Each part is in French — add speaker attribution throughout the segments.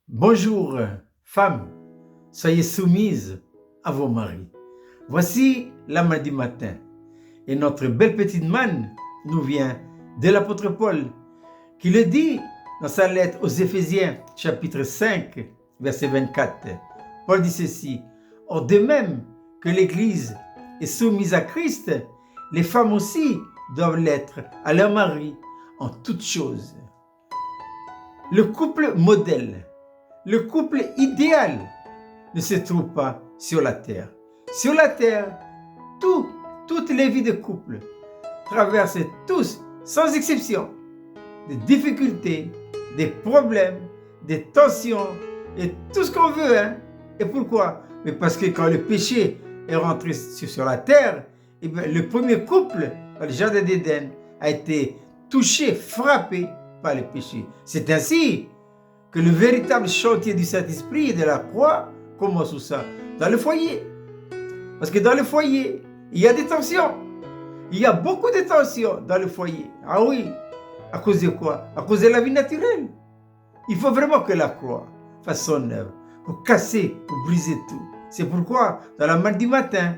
Speaker 1: Bonjour, femmes, soyez soumises à vos maris. Voici la mardi matin et notre belle petite manne nous vient de l'apôtre Paul qui le dit dans sa lettre aux Éphésiens chapitre 5 verset 24. Paul dit ceci: Or de même que l'Église est soumise à Christ, les femmes aussi doivent l'être à leur mari en toutes choses. Le couple modèle, le couple idéal ne se trouve pas sur la terre. Sur la terre, toutes les vies de couple traversent tous, sans exception, des difficultés, des problèmes, des tensions et tout ce qu'on veut. Et pourquoi? Mais parce que quand le péché est rentré sur la terre, et bien, le premier couple, dans le jardin d'Éden, a été touché, frappé par le péché. C'est ainsi que le véritable chantier du Saint-Esprit et de la croix commence où ça? Dans le foyer. Parce que dans le foyer, il y a des tensions. Il y a beaucoup de tensions dans le foyer. Ah oui, à cause de quoi? À cause de la vie naturelle. Il faut vraiment que la croix fasse son œuvre pour casser, pour briser tout. C'est pourquoi, dans la mardi matin,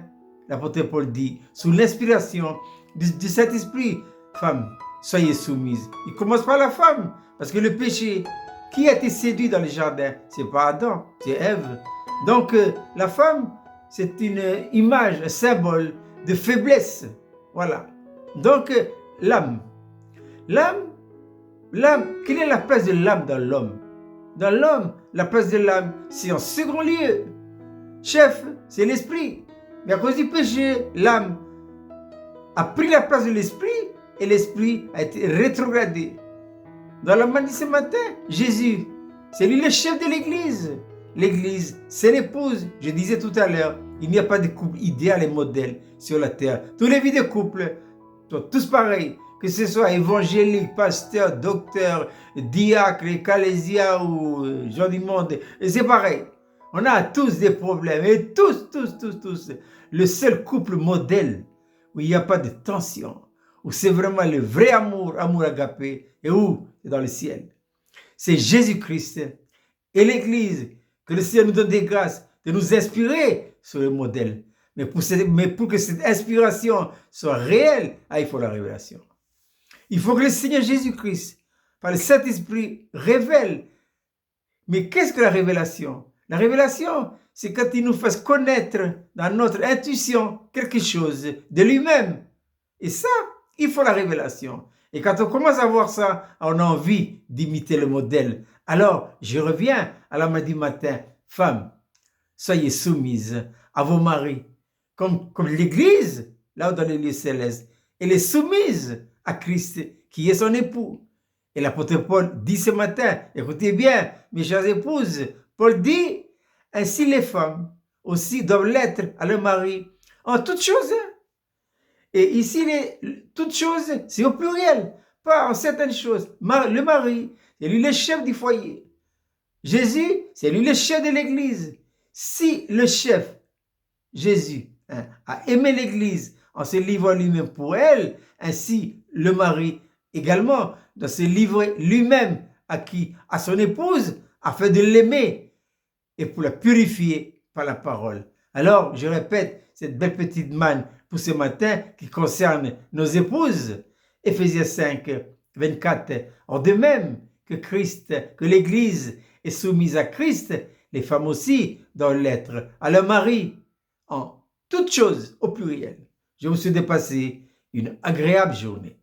Speaker 1: l'apôtre Paul dit, sous l'inspiration du Saint-Esprit, femme, soyez soumises. Il commence par la femme, parce que le péché, qui a été séduit dans le jardin? C'est pas Adam, c'est Ève. Donc, la femme, c'est une image, un symbole de faiblesse. Voilà. Donc, l'âme. L'âme, quelle est la place de l'âme dans l'homme? Dans l'homme, la place de l'âme, c'est en second lieu. Chef, c'est l'esprit. Mais à cause du péché, l'âme a pris la place de l'esprit et l'esprit a été rétrogradé. Dans la mardi ce matin, Jésus, c'est lui le chef de l'Église. L'Église, c'est l'épouse. Je disais tout à l'heure, il n'y a pas de couple idéal et modèle sur la terre. Tous les vies de couple sont tous pareils. Que ce soit évangélique, pasteur, docteur, diacre, ecclésia ou gens du monde, c'est pareil. On a tous des problèmes. Et tous. Le seul couple modèle où il n'y a pas de tension, où c'est vraiment le vrai amour agapé, et où? C'est dans le ciel. C'est Jésus-Christ et l'Église que le Seigneur nous donne des grâces de nous inspirer sur le modèle. Mais pour que cette inspiration soit réelle, il faut la révélation. Il faut que le Seigneur Jésus-Christ, par le Saint-Esprit, révèle. Mais qu'est-ce que la révélation? La révélation, c'est quand il nous fasse connaître dans notre intuition quelque chose de lui-même. Et ça, il faut la révélation. Et quand on commence à voir ça, on a envie d'imiter le modèle. Alors, je reviens à la mardi matin. Femmes, soyez soumises à vos maris. Comme l'Église, là dans les lieux célestes, elle est soumise à Christ, qui est son époux. Et l'apôtre Paul dit ce matin, écoutez bien, mes chères épouses, Paul dit, ainsi les femmes aussi doivent l'être à leur mari en toutes choses. Et ici, toutes choses, c'est au pluriel, pas en certaines choses. Le mari, c'est lui le chef du foyer. Jésus, c'est lui le chef de l'Église. Si le chef, Jésus, a aimé l'Église en se livrant lui-même pour elle, ainsi le mari également doit se livrer lui-même à son épouse afin de l'aimer et pour la purifier par la parole. Alors, je répète, cette belle petite manne pour ce matin qui concerne nos épouses, Éphésiens 5, 24. Or de même que que l'Église est soumise à Christ, les femmes aussi doivent l'être à leur mari en toutes choses au pluriel. Je vous souhaite de passer une agréable journée.